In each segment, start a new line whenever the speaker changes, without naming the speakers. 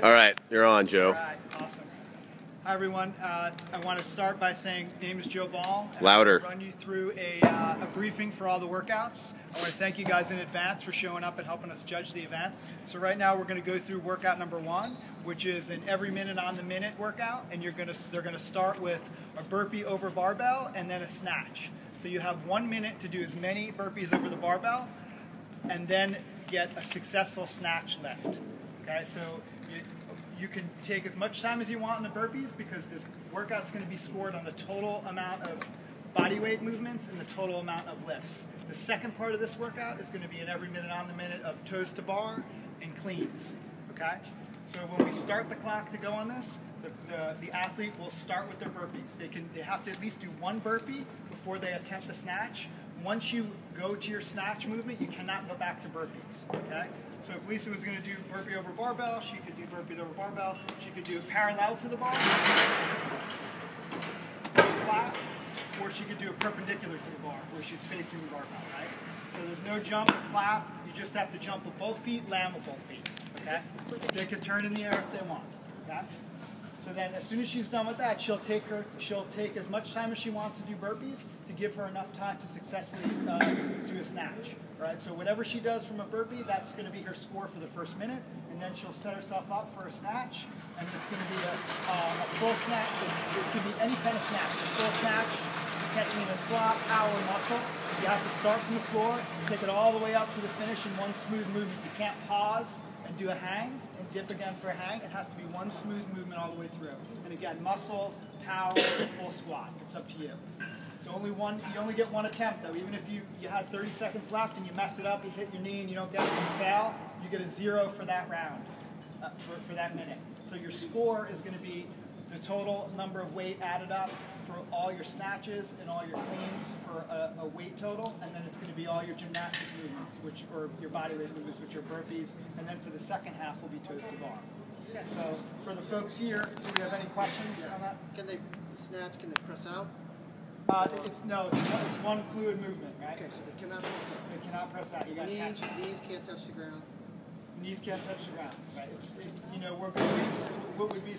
All right, you're on, Joe.
All right, awesome. Hi, everyone. I want to start by saying, name is Joe Ball.
Louder.
I'm going to run you through a briefing for all the workouts. I want to thank you guys in advance for showing up and helping us judge the event. So right now we're going to go through workout number 1, which is an every minute on the minute workout, and they're going to start with a burpee over barbell and then a snatch. So you have 1 minute to do as many burpees over the barbell and then get a successful snatch lift. Okay, so you can take as much time as you want in the burpees because this workout's going to be scored on the total amount of body weight movements and the total amount of lifts. The second part of this workout is going to be an every minute on the minute of toes to bar and cleans. Okay? So when we start the clock to go on this, the athlete will start with their burpees. They have to at least do 1 burpee before they attempt the snatch. Once you go to your snatch movement, you cannot go back to burpees. Okay? So if Lisa was going to do burpee over barbell, she could do burpee over barbell. She could do it parallel to the bar, flat, or she could do it perpendicular to the bar, where she's facing the barbell, right? So there's no jump or clap. You just have to jump with both feet, land with both feet, okay? They could turn in the air if they want, okay? So then as soon as she's done with that, she'll take as much time as she wants to do burpees to give her enough time to successfully do a snatch. Right? So whatever she does from a burpee, that's going to be her score for the first minute, and then she'll set herself up for a snatch, and it's going to be a full snatch. It could be any kind of snatch. A full snatch, catching in a squat, power, muscle. You have to start from the floor, take it all the way up to the finish in one smooth movement. You can't pause and do a hang and dip again for a hang. It has to be one smooth movement all the way through. And again, muscle, power, full squat. It's up to you. So you only get 1 attempt though. Even if you had 30 seconds left and you mess it up, you hit your knee and you don't get it, you fail, you get a 0 for that round, for that minute. So your score is going to be the total number of weight added up for all your snatches and all your cleans for a weight total, and then it's going to be all your gymnastic movements, or your body weight movements, which are burpees, and then for the second half will be toes to bar. So for the folks here, do we have any questions on that?
Can they snatch? Can they press out?
It's one fluid movement, right?
Okay, so they cannot press out.
They cannot press out. You got
Knees can't touch the ground.
Knees can't touch the ground, right? It's what would be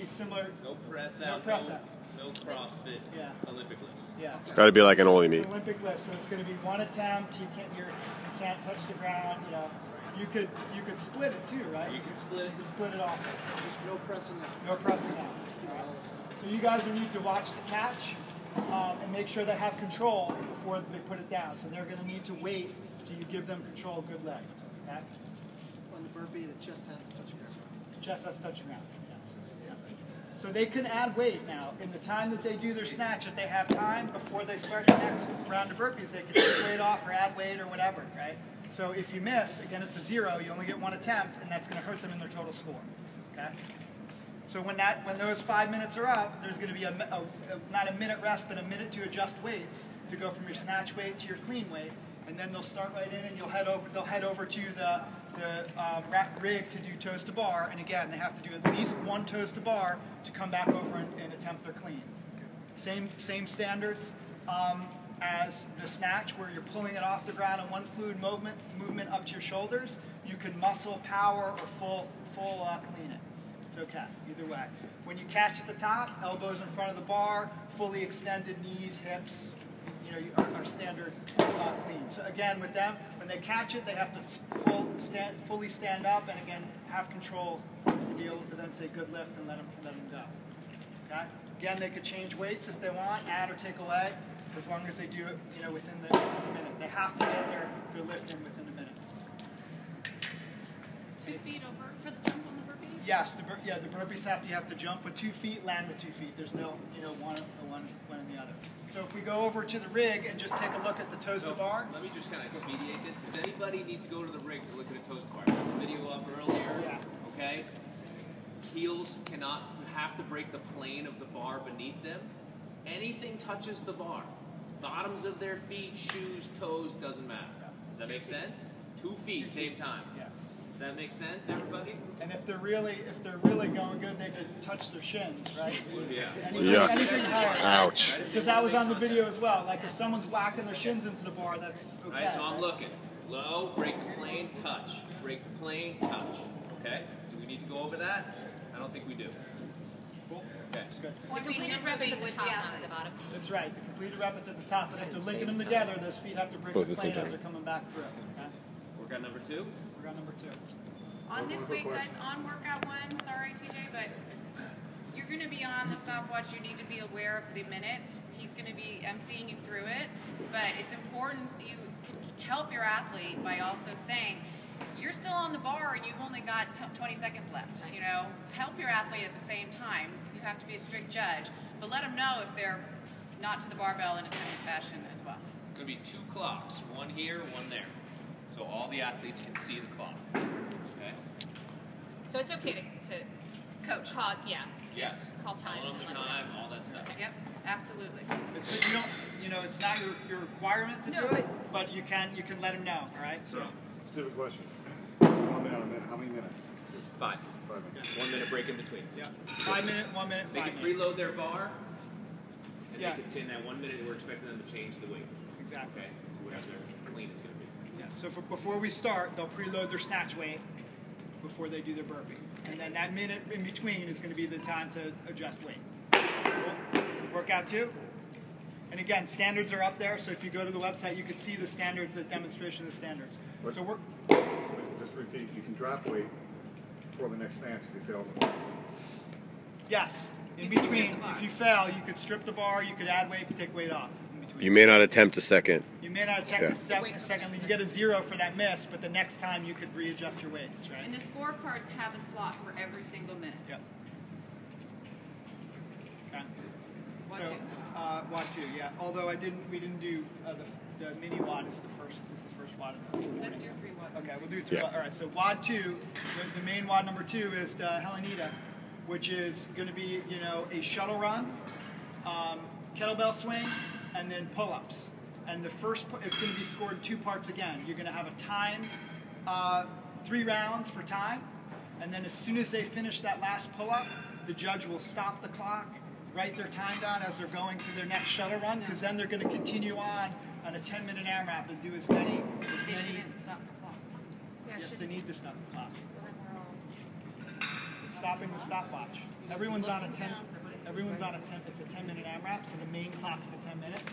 similar.
No press out. No CrossFit.
Yeah.
Olympic lifts.
Yeah.
It's got to be like an only meet.
It's Olympic lift, so it's going to be 1 attempt. You can't touch the ground. You know, you could split it too, right?
You can split it.
You can split it also.
Just no pressing out.
No pressing out. So you guys will need to watch the catch and make sure they have control before they put it down. So they're going to need to wait till you give them control of good lift. Okay?
On the burpee, the chest has to touch the ground.
The chest has to touch the ground. Yes. So they can add weight now. In the time that they do their snatch, if they have time before they start the next round of burpees, they can take weight off or add weight or whatever, right? So if you miss, again, it's a 0. You only get 1 attempt, and that's going to hurt them in their total score. Okay? So when those 5 minutes are up, there's going to be not a minute rest, but a minute to adjust weights to go from your snatch weight to your clean weight, and then they'll start right in, and they'll head over to the rig to do toes to bar, and again, they have to do at least 1 toes to bar to come back over and attempt their clean. Same standards as the snatch, where you're pulling it off the ground in 1 fluid movement up to your shoulders. You can muscle, power, or full clean it. It's okay, either way. When you catch at the top, elbows in front of the bar, fully extended knees, hips, our standard clean. So again, with them, when they catch it, they have to fully stand up and again have control to be able to then say good lift and let them go. Okay? Again, they could change weights if they want, add or take away, as long as they do it within the minute. They have to get their lift in within a minute.
2 feet over for the jump on the burpee?
Yes, the burpees you have to jump with 2 feet, land with 2 feet. There's no one and the other. So if we go over to the rig and just take a look at the toes to bar.
Let me just kind of expedite this. Does anybody need to go to the rig to look at a toes to bar? I put the video up earlier.
Yeah.
Okay. Heels cannot. You have to break the plane of the bar beneath them. Anything touches the bar. Bottoms of their feet, shoes, toes, doesn't matter. Does that make sense? 2 feet, same time.
Yeah.
Does that make sense, everybody?
And if they're really going good, they could touch their shins, right?
Yeah.
Anything higher.
Ouch.
Because that was on the video as well. Like if someone's whacking their shins into the bar, that's okay.
All right, so I'm looking. Low, break the plane, touch. Break the plane, touch. Okay? Do we need to go over that? I don't think we do.
Cool.
Okay.
Good.
When we
Completed
did
rep is
rubbing
at the
with
top,
the
not at
athlete.
the bottom.
That's right. The completed rep is at the top, but after linking them together, those feet have to break
Both
the
at the same
plane as
time.
they're coming back through. Okay?
Workout number 2.
Workout number 2.
On this week, guys, on workout 1, sorry TJ, but you're going to be on the stopwatch. You need to be aware of the minutes. He's going to be emceeing you through it, but it's important you can help your athlete by also saying, you're still on the bar and you've only got 20 seconds left. You know, help your athlete at the same time. You have to be a strict judge, but let them know if they're not to the barbell in a timely fashion as well.
It's going to be 2 clocks, one here, one there. So all the athletes can see the clock. Okay?
So it's okay to
Coach.
call, yeah.
Yes.
Call times.
All of the
and
time, all that stuff.
Yep, absolutely.
It's, you don't, you know, it's not your requirement to
No,
do it, but you can let them know. All right. So
Specific question. 1 minute, a minute. How many minutes?
5.
5 minutes.
1 minute break in between.
yeah, 5 minute, 1 minute,
They
5
can
minutes.
preload their bar, and
Yeah.
they can, in that 1 minute, we're expecting them to change the weight.
Exactly.
Okay? To whatever their clean is going to be.
Yeah. So before we start, they'll preload their snatch weight before they do their burpee, and then that minute in between is going to be the time to adjust weight. Cool. Workout 2. And again, standards are up there, so if you go to the website, you can see the standards, the demonstration of the standards.
What?
So we're
Just repeat. You can drop weight before the next snatch if you fail the bar.
yes, in
You can strip
between.
the bar.
If you fail, you could strip the bar, you could add weight, take weight off. In between.
You may not attempt a second.
You may not attempt
Yeah.
a second, you get a 0 for that miss, but the next time you could readjust your weights, right?
And the scorecards have a slot for every single minute.
Yep. Okay.
What
So,
two?
WOD 2, yeah. Although we didn't do the mini WOD is the first WOD.
Let's do 3 watts.
Okay, we'll do 3.
Yeah.
All right. So WOD 2, the main WOD number 2 is the Helenita, which is going to be a shuttle run, kettlebell swing, and then pull-ups. And the first, it's going to be scored in 2 parts again. You're going to have a timed 3 rounds for time, and then as soon as they finish that last pull-up, the judge will stop the clock, write their time down as they're going to their next shuttle run, because then they're going to continue on a 10-minute AMRAP and do as many.
They shouldn't stop the clock.
Yeah,
Yes,
should
they need to stop the clock.
then we're all-
It's stopping the stopwatch. Everyone's on a 10. Everyone's on a 10. It's a 10-minute AMRAP, so the main clock's to 10 minutes.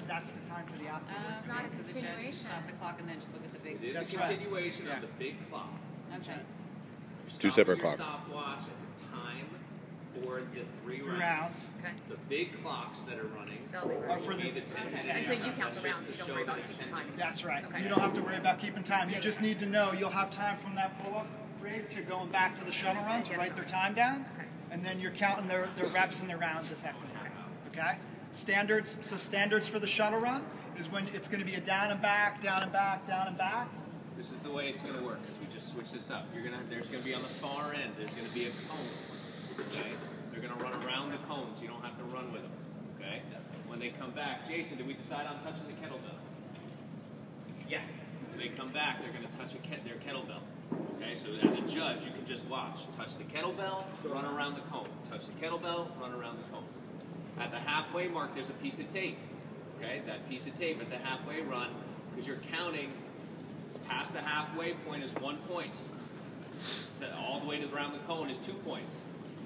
That's the time for the athlete.
It's not a
So the judge can
continuation.
stop the clock and then just look at the big.
It is
That's
a
right.
continuation
Yeah.
of the big clock.
Okay.
You're
2
stopping
separate
your
clocks.
Stopwatch at the time for the 3
3
rounds.
rounds.
Okay.
The big clocks that are running
They'll be
Or
ready.
for
will be
the,
the 10 minute
And so you
AMRAP.
count the
That's
rounds,
just
you don't
to
worry
show
about
that it's
keeping
10
time.
That's right.
Okay.
You don't have to worry about keeping time. You
Yeah,
just
yeah.
need to know you'll have time from that pull-up break to going back to the shuttle run to write their time down,
Okay.
and then you're counting their reps and their rounds effectively. Okay? Standards. So standards for the shuttle run is when it's going to be a down and back, down and back, down and back.
This is the way it's going to work. As we just switch this up, there's going to be on the far end. There's going to be a cone. Okay, they're going to run around the cone, so you don't have to run with them. Okay, when they come back, Jason, did we decide on touching the kettlebell? Yeah. When they come back, they're going to touch their kettlebell. Okay, so as a judge, you can just watch. Touch the kettlebell, run around the cone. Touch the kettlebell, run around the cone. At the halfway mark, there's a piece of tape. Okay, that piece of tape at the halfway run, because you're counting past the halfway point is 1 point. Set all the way to around the cone is 2 points.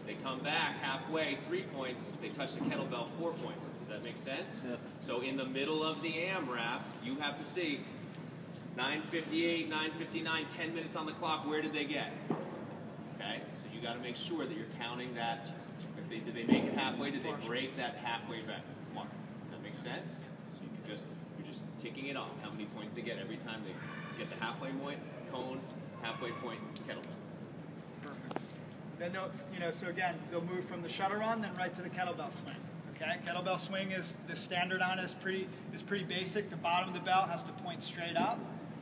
They come back halfway, 3 points. They touch the kettlebell, 4 points. Does that make sense? Yeah. So in the middle of the AMRAP, you have to see 9:58, 9:59, 10 minutes on the clock. Where did they get? Okay, so you got to make sure that you're counting that. Did they make it halfway? Did they break that halfway mark? Does that make sense? So you're just ticking it off. How many points they get every time they get the halfway point, cone, halfway point, kettlebell.
Perfect. Then so again, they'll move from the shuttle run, then right to the kettlebell swing. Okay, kettlebell swing is the standard on it is pretty basic. The bottom of the belt has to point straight up.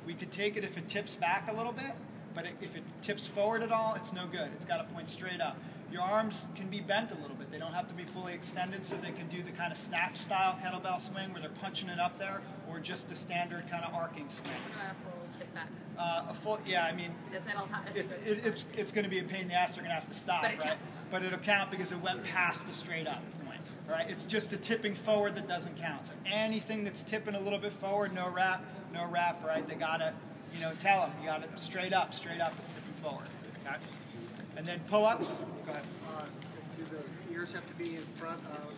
We could take it if it tips back a little bit, but if it tips forward at all, it's no good. It's got to point straight up. Your arms can be bent a little bit. They don't have to be fully extended, so they can do the kind of snatch style kettlebell swing where they're punching it up there, or just the standard kind of arcing swing.
A full tip back.
A full, yeah, I mean,
Does that all happen?
it's going to be a pain in the ass. They're going to have to stop,
But it
right?
counts.
But it'll count because it went past the straight up point, right? It's just the tipping forward that doesn't count. So anything that's tipping a little bit forward, no wrap, right? They gotta, tell them you got it straight up, it's tipping forward. Okay? And then pull-ups. Go ahead.
Do the ears have to be in front of?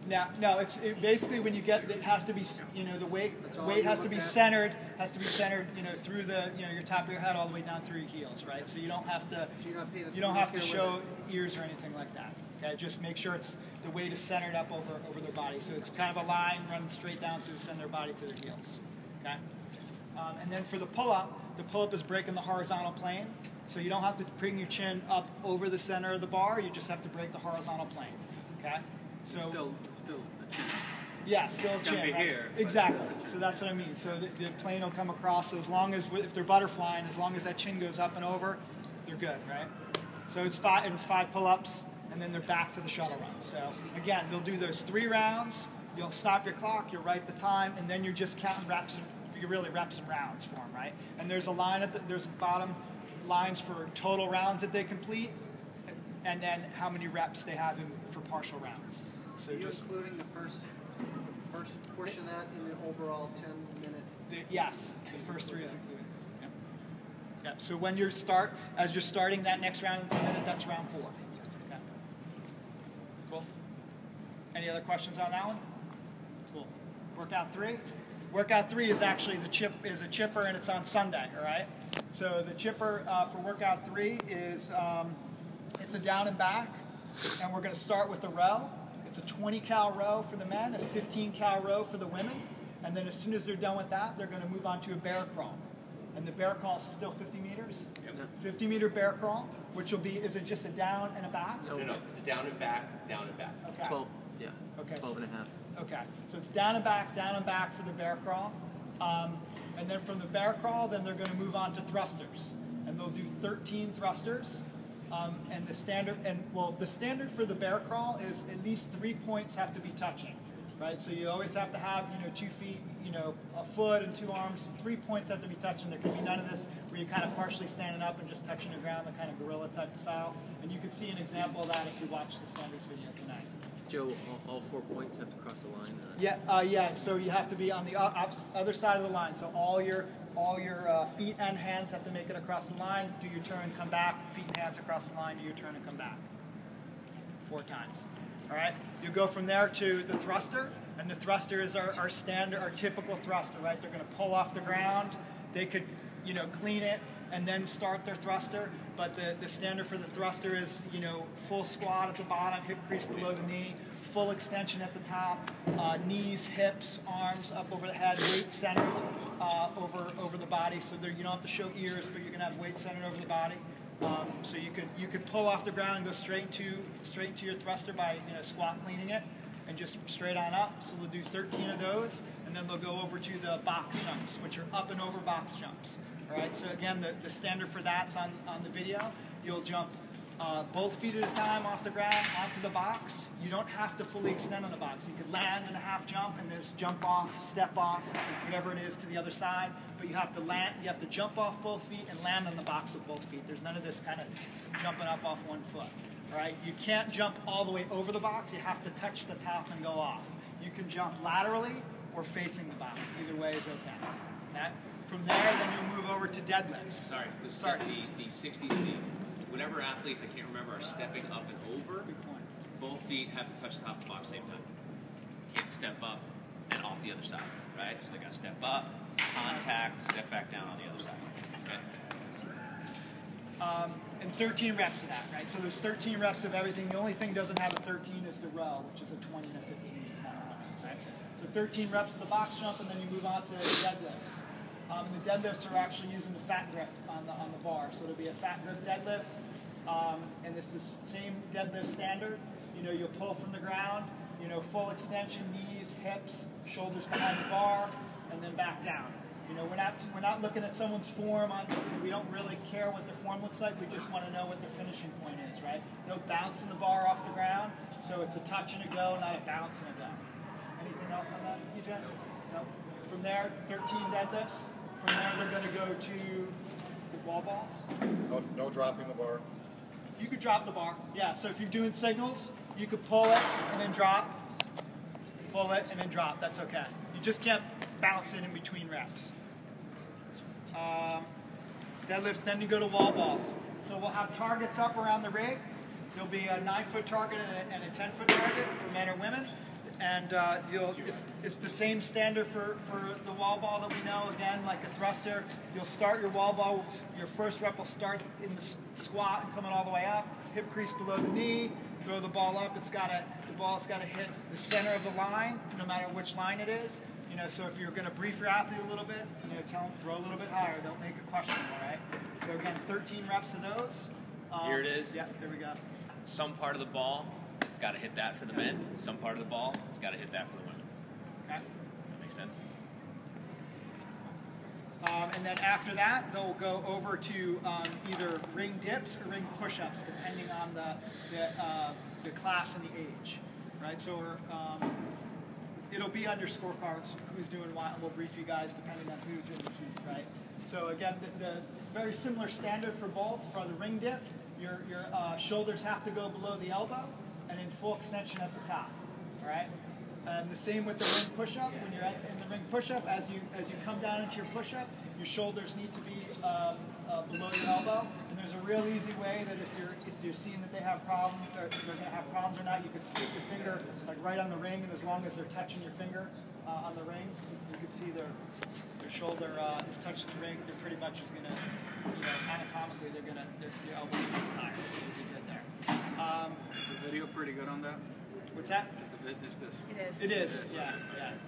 No, basically when you get, it has to be, the weight has to be centered, through the, your top of your head all the way down through your heels, right? So you don't have to, you don't have to show ears or anything like that. Okay, just make sure the weight is centered up over their body. So it's kind of a line running straight down through the center of their body to their heels. Okay, and then for the pull-up is breaking the horizontal plane. So you don't have to bring your chin up over the center of the bar. You just have to break the horizontal plane. Okay, so
Still a chin.
yeah, still a chin.
Can be
right?
here, but
Exactly.
still a chin.
So that's what I mean. So the plane will come across. So as long as, if they're butterflying, as long as that chin goes up and over, they're good, right? So it's five pull-ups, and then they're back to the shuttle run. So again, they'll do those 3 rounds. You'll stop your clock. You'll write the time, and then you're just counting reps. You're really reps and rounds for them, right? And there's a line there's a bottom lines for total rounds that they complete, and then how many reps they have for partial rounds. So
Are you including the first portion of that in the overall 10-minute?
Yes, the first 3 is included. Yep. Yep. So when as you're starting that next round in 10 minutes, that's round 4. Okay. Cool. Any other questions on that one? Cool. Workout 3. Workout 3 is actually a chipper, and it's on Sunday. All right. So the chipper for workout 3 is it's a down and back, and we're going to start with the row. It's a 20 cal row for the men, a 15 cal row for the women, and then as soon as they're done with that, they're going to move on to a bear crawl. And the bear crawl is still 50 meters.
Yep.
50 meter bear crawl, which will be, is it just a down and a back?
No, it's a down and back, down and back.
Okay.
12, yeah.
Okay.
12 and a half.
Okay, so it's down and back for the bear crawl. And then from the bear crawl, then they're going to move on to thrusters. And they'll do 13 thrusters. And the standard for the bear crawl is at least 3 points have to be touching, right? So you always have to have, 2 feet, a foot and 2 arms. 3 points have to be touching. There can be none of this where you're kind of partially standing up and just touching the ground, the kind of gorilla type style. And you can see an example of that if you watch the standards video tonight.
Joe, all 4 points have to cross the line?
Yeah. So you have to be on the other side of the line. So all your feet and hands have to make it across the line. Do your turn, come back. Feet and hands across the line. Do your turn and come back. 4 times. All right. You go from there to the thruster, and the thruster is our standard, our typical thruster. Right. They're going to pull off the ground. They could, clean it and then start their thruster. But the standard for the thruster is, full squat at the bottom, hip crease below the knee, full extension at the top, knees, hips, arms up over the head, weight centered over the body. So you don't have to show ears, but you're going to have weight centered over the body. So you could pull off the ground and go straight to your thruster by squat cleaning it, and just straight on up. So we'll do 13 of those, and then they'll go over to the box jumps, which are up and over box jumps. All right, so again, the standard for that's on the video. You'll jump both feet at a time off the ground onto the box. You don't have to fully extend on the box. You could land in a half jump and just jump off, step off, whatever it is to the other side. But you have to land. You have to jump off both feet and land on the box with both feet. There's none of this kind of jumping up off one foot. All right, you can't jump all the way over the box. You have to touch the top and go off. You can jump laterally or facing the box. Either way is okay. Okay? From there, then you'll move over to deadlifts.
The 60, whatever athletes, I can't remember, are stepping up and over,
Good point.
both feet have to touch the top of the box same time. You can't step up and off the other side, right? So they got to step up, contact, step back down on the other side. Okay?
And 13 reps of that, right? So there's 13 reps of everything. The only thing doesn't have a 13 is the row, which is a 20 and a 15. Right? So 13 reps of the box jump, and then you move on to deadlifts. And the deadlifts are actually using the fat grip on the bar. So it'll be a fat grip deadlift. And this is same deadlift standard. You'll pull from the ground, full extension, knees, hips, shoulders behind the bar, and then back down. We're not looking at someone's form. We don't really care what their form looks like. We just want to know what their finishing point is, right? No bouncing the bar off the ground. So it's a touch and a go, not a bounce and a go. Anything else on that, TJ? No. From there, 13 deadlifts. From there, they're going to go to the wall balls.
No dropping the bar.
You could drop the bar. Yeah, so if you're doing signals, you could pull it and then drop, pull it and then drop. That's okay. You just can't bounce it in between reps. Deadlifts, then you go to wall balls. So we'll have targets up around the rig. There'll be a 9-foot target and a 10-foot target for men or women. And it's the same standard for the wall ball that we know. Again, like a thruster, you'll start your wall ball, your first rep will start in the squat and coming all the way up, hip crease below the knee, throw the ball up, the ball's got to hit the center of the line, no matter which line it is. You know, so if you're going to brief your athlete a little bit, you know, tell them throw a little bit higher, don't make it questionable, right? So again, 13 reps of those.
Here it is.
Yeah, there we go.
Some part of the ball, got to hit that for the men. Some part of the ball, got to hit that for the women.
Okay.
That makes sense?
And then after that, they'll go over to either ring dips or ring push-ups, depending on the class and the age, right? So it'll be on your scorecards who's doing what, and we'll brief you guys depending on who's in the heat, right? So again, the very similar standard for both. For the ring dip, your shoulders have to go below the elbow and in full extension at the top, all right? And the same with the ring push-up. When you're in the ring push-up, as you come down into your push-up, your shoulders need to be below your elbow. And there's a real easy way that if you're seeing that they have problems, or they're going to have problems or not, you could stick your finger like right on the ring, and as long as they're touching your finger on the ring, you can see their shoulder is touching the ring. They're pretty much just going to, you know, anatomically, their elbows are higher. So you'll be good there.
Is the video pretty good on that?
What's that?
It is.
It is, yeah,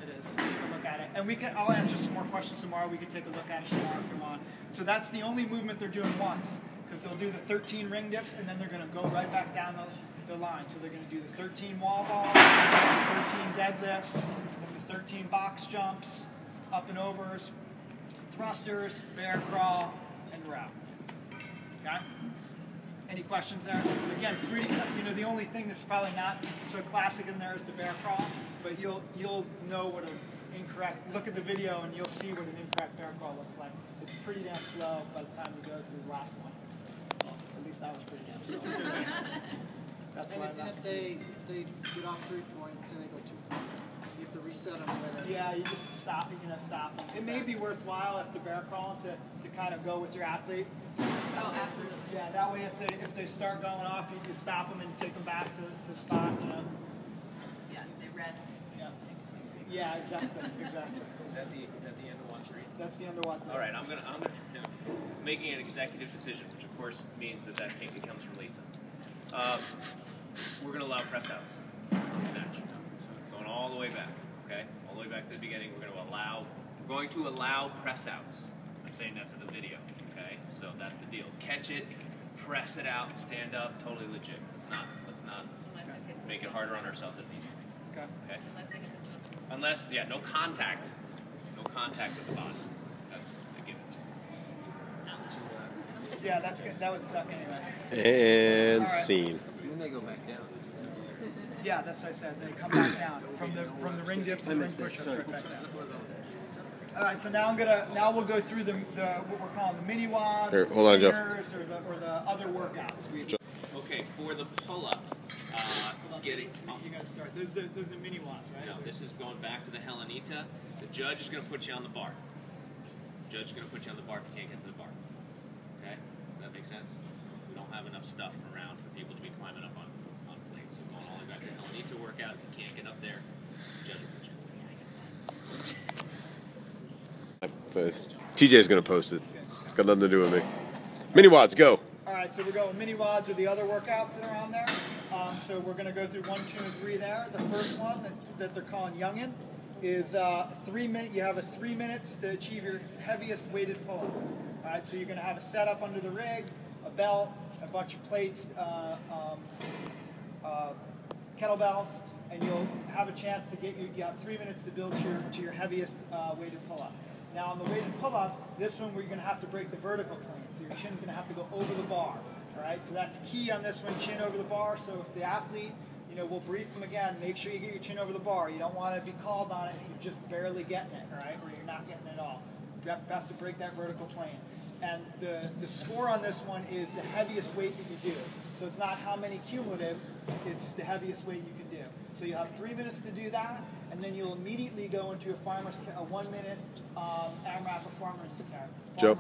it is. Take a look at it. And I'll answer some more questions tomorrow. We can take a look at it tomorrow if you want. So that's the only movement they're doing once, because they'll do the 13 ring dips, and then they're going to go right back down the line. So they're going to do the 13 wall balls, the 13 deadlifts, the 13 box jumps, up and overs, thrusters, bear crawl, and row. Okay? Any questions there? Again, the only thing that's probably not so classic in there is the bear crawl, but you'll know what an incorrect, look at the video and you'll see what an incorrect bear crawl looks like. It's pretty damn slow by the time you go to the last one. Well, at least that was pretty damn slow. That's why
And if they get off 3 points and they go 2 points, you have to reset them.
Yeah, you just stop. You're gonna stop them. It may be worthwhile after bear crawl to kind of go with your athlete.
Oh, absolutely.
Yeah, that way if they start going off, you can stop them and take them back to spot. You know.
Yeah, they rest.
Yeah, exactly.
Is that the end of 1-3?
That's the end of 1-3.
All right, I'm making an executive decision, which of course means that pink comes from Lisa. We're going to allow press outs in snatch, going all the way back. Okay, all the way back to the beginning. We're going to allow press outs. I'm saying that to the video. Okay, so that's the deal. Catch it, press it out, stand up. Totally legit. Let's not make it harder on ourselves than it needs to be. Okay.
Unless they hit themselves.
Unless, no contact. No contact with the body. That's a given.
Yeah, that's good. That would suck anyway.
And
All right.
scene.
Then they go back down.
Yeah, that's what I said. They come back down from the ring dips to the ring push-ups right back down. All right, so now we'll go through the what we're calling the mini wads,
Here, hold on, Joe.
or the other workouts.
Okay, for the pull-up, getting.
You got to start. Those are the mini wads, right?
No, this is going back to the Helenita. The judge is going to put you on the bar. The judge is going to put you on the bar if you can't get to the bar. Okay? Does that make sense? We don't have enough stuff around for people to be climbing up on plates. So going all the way back to Helenita workout, if you can't get up there, the judge will put you.
TJ's going to post it. It's got nothing to do with me. Mini wads, go.
All right, so we're going mini wads or the other workouts that are on there. So we're going to go through 1, 2, and 3 there. The first one that they're calling Youngin is 3 minutes. You have 3 minutes to achieve your heaviest weighted pull-ups. All right, so you're going to have a setup under the rig, a belt, a bunch of plates, kettlebells, and you'll have a chance to you have 3 minutes to build to your heaviest weighted pull-up. Now on the weighted pull-up, this one we're going to have to break the vertical plane, so your chin's going to have to go over the bar. All right, so that's key on this one, chin over the bar. So if the athlete, we'll brief them again, make sure you get your chin over the bar. You don't want to be called on it if you're just barely getting it, all right, or you're not getting it at all. You have to break that vertical plane. And the score on this one is the heaviest weight that you do. So it's not how many cumulatives, it's the heaviest weight you can do. So you have 3 minutes to do that, and then you'll immediately go into a 1 minute AMRAP or farmer's carry.
Joe,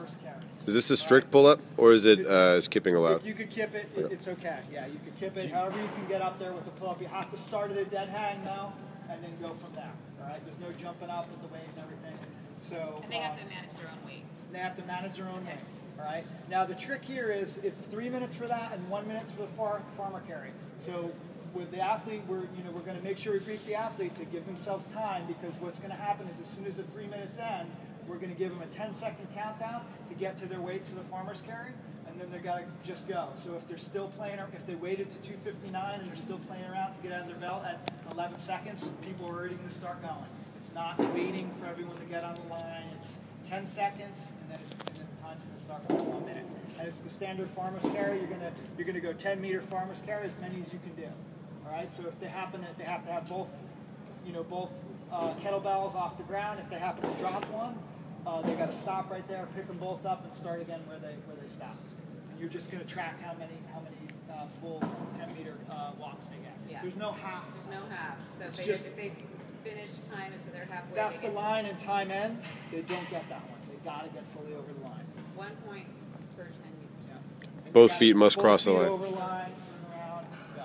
is this a strict pull-up, or is it skipping allowed?
If you could kip it, it's okay. Yeah, you could kip it. However you can get up there with the pull-up. You have to start at a dead hang now, and then go from there. All right? There's no jumping up with the weight and everything. So
And they have to manage their own weight.
they have to manage their own weight. All right. Now the trick here is it's 3 minutes for that and 1 minute for the farmer carry. So with the athlete, we're going to make sure we brief the athlete to give themselves time, because what's going to happen is as soon as the 3 minutes end, we're going to give them a 10-second countdown to get to their weights for the farmer's carry, and then they've got to just go. So if they're still playing, or if they waited to 2:59 and they're still playing around to get out of their belt at 11 seconds, people are already going to start going. It's not waiting for everyone to get on the line. It's 10 seconds, and then the time's going to start for 1 minute. And it's the standard farmer's carry. You're going to go 10-meter farmer's carry, as many as you can do. All right. So if they have to have both, both kettlebells off the ground. If they happen to drop one, they got to stop right there, pick them both up, and start again where they stop. And you're just going to track how many full 10-meter walks they get.
Yeah.
There's no half.
There's no half. So
It's
if they finish time and so they're halfway.
That's the line and time ends. They don't get that one. They got to get fully over the line.
1 point per 10 meters.
Yeah.
Both feet must cross the line.
Over line, turn around, go.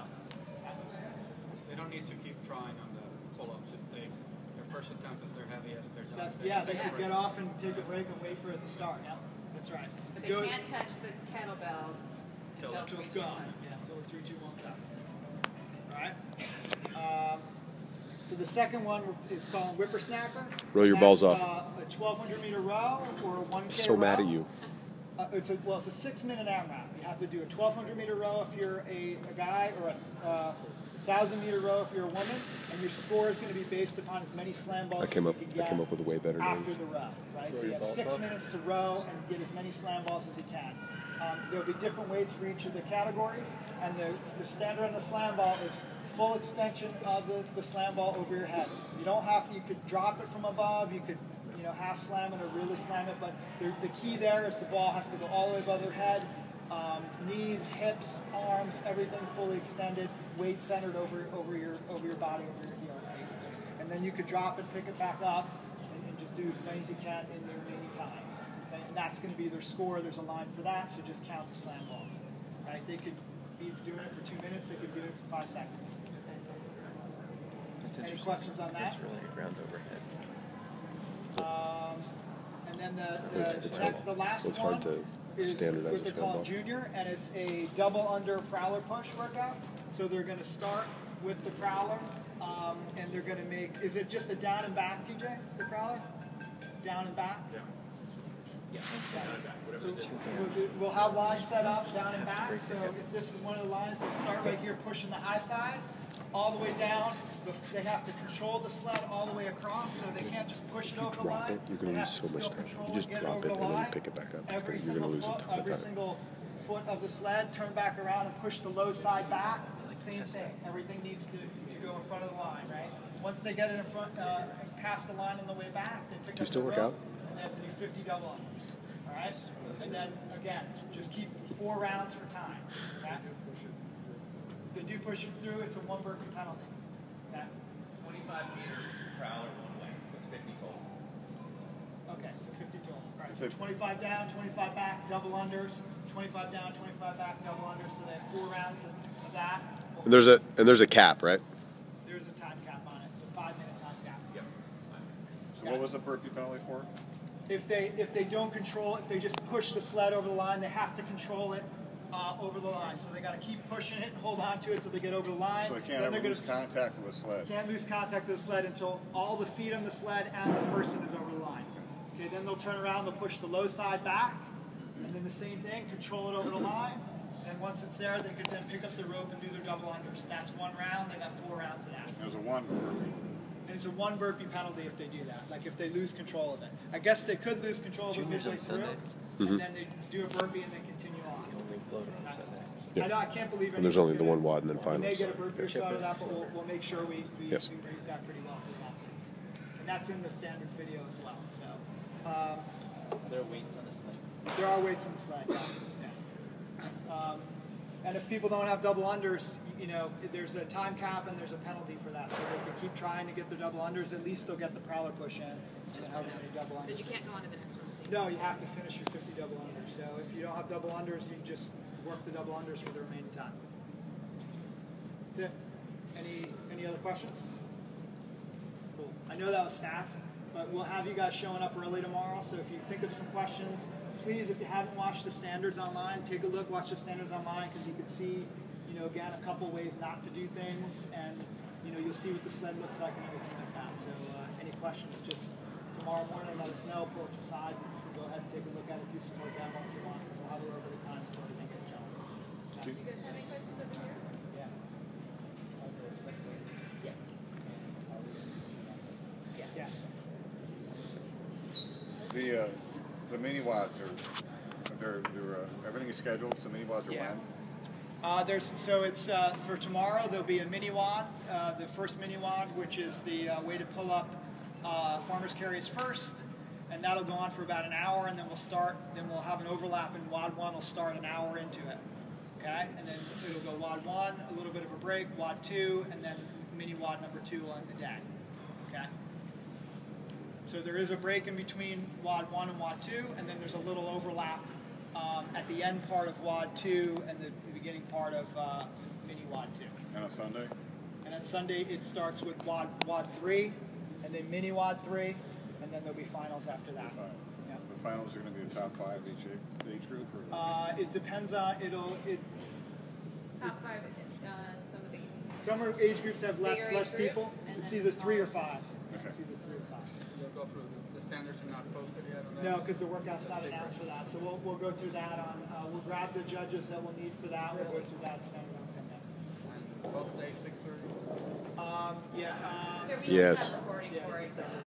They don't need to keep trying on the pull-ups. If their first attempt is their heaviest, they're done.
They could get off and take a break and wait for it to start. Yeah, that's right.
But they can't touch the kettlebells until
Until it's
3, 2, 1.
gone. Yeah, until the 3, 2, 1 go. All right. So the second one is called whippersnapper.
Roll your balls off.
A 1,200-meter row or a 1K
So
row.
mad at you.
It's a 6-minute AMRAP. You have to do a 1,200-meter row if you're a guy, or a 1,000-meter row if you're a woman, and your score is going to be based upon as many slam balls
I came
as you can get
up with a way better
after
name.
the row. Right? So you have 6 minutes to row and get as many slam balls as you can. There'll be different weights for each of the categories, and the standard on the slam ball is full extension of the slam ball over your head. You don't have to. You could drop it from above. You could half slam it or really slam it, but the key there is the ball has to go all the way above their head, knees, hips, arms, everything fully extended, weight centered over your body, over your heels, basically. And then you could drop it, pick it back up, and just do as many as you can in the remaining time. And that's going to be their score. There's a line for that, so just count the slam balls. Right? They could be doing it for 2 minutes. They could do it for 5 seconds.
That's
Any
interesting.
questions on that?
That's really a ground overhead.
And then
It's
the last
it's
one
hard to
is
standardize
what
a
they
slam
call
ball.
junior, and it's a double under prowler push workout. So they're going to start with the prowler, and they're going to make. Is it just a down and back, TJ? The prowler, down and back. Yeah. So we'll have lines set up down and back. So if this is one of the lines, they'll start right here pushing the high side all the way down. They have to control the sled all the way across, so they can't just push it over the
Drop
line.
it, you're going to lose so much time. If you just drop it and then pick it back up, you're going to lose a ton of
Every
time.
single foot of the sled, turn back around and push the low side back. Same thing. Everything needs to go in front of the line, right? Once they get it in front, past the line on the way back, they pick up
still
the
work
rope,
out?
and they have to do 50 double unders. All right? And then, again, just keep 4 rounds for time. Okay? If they do push it through, it's a 1 burpee penalty. Okay?
25-meter prowler one way. That's 50 total.
Okay, so 50 total. All right, so 25 down, 25 back, double unders. 25 down, 25 back, double unders. So they have 4 rounds of that.
And there's a cap, right?
There's a time cap on it. It's a 5-minute time cap.
Yep.
So what was the burpee penalty for?
If they don't control, if they just push the sled over the line, they have to control it over the line. So they got to keep pushing it and hold on to it until they get over the line.
So they can't ever lose contact with the sled.
Can't lose contact with the sled until all the feet on the sled and the person is over the line. Okay, then they'll turn around, they'll push the low side back, and then the same thing, control it over the line. And once it's there, they could then pick up the rope and do their double unders. That's 1 round. They got 4 rounds of that.
There's a 1 burpee.
And it's a 1 burpee penalty if they do that. Like if they lose control of it. I guess they could lose control of it
Juniors
midway
on
through,
Sunday.
and then they do a burpee and then continue on.
It's the only floater on Sunday.
I know, I can't believe
And there's only the 1 WOD and then
We may
finals.
get a burpee or shot of that, but we'll make sure we
Yes.
brief that pretty well for the athletes. And that's in the standard video as well. So
There are weights on the sled.
There are weights in the sled, yeah. And if people don't have double unders, you know, there's a time cap and there's a penalty for that. So they can keep trying to get their double unders. At least they'll get the prowler push in. And however many double unders.
But you can't go on to the next one.
No, you have to finish your 50 double unders. So if you don't have double unders, you can just work the double unders for the remaining time. That's it. Any other questions? Cool. I know that was fast, but we'll have you guys showing up early tomorrow. So if you think of some questions, please, if you haven't watched the standards online, take a look, watch the standards online, because you can see, you know, again, a couple ways not to do things, and, you know, you'll see what the sled looks like and everything like that. So any questions, just tomorrow morning, let us know, pull us aside, and go ahead and take a look at it, do some more demo if you want, because we'll have a little bit of time before everything gets going.
You guys have any questions over here?
Yeah.
Yes.
Yes.
The mini wads they're everything is scheduled. So mini wads are
Yeah.
when?
So it's for tomorrow. There'll be a mini wad, the first mini wad, which is the weighted pull up. Farmers carry us first, and that'll go on for about an hour, and then we'll start. Then we'll have an overlap, and wad 1 will start an hour into it. Okay, and then it'll go wad 1, a little bit of a break, wad 2, and then mini wad number 2 on the day. Okay. So there is a break in between wad 1 and wad 2, and then there's a little overlap at the end part of wad 2 and the beginning part of mini wad 2.
And on Sunday?
And on Sunday it starts with wad 3, and then mini wad 3, and then there'll be finals after that. Yeah.
The finals are going to be the top 5 each age group? Or?
It depends on,
Top 5 some of the
some age groups have less
bigger age
people.
groups, and
It's
then
either
the
3 or
smaller
5.
Okay.
It's either 3 or 5.
You'll go through the standards are not posted yet on that?
No, because the workout's not announced for that. So we'll go through that on, we'll grab the judges that we'll need for that. We'll go through that standard on Sunday.
And both days 6:30?
Yeah.
There'll be
Yes.
a recording for it.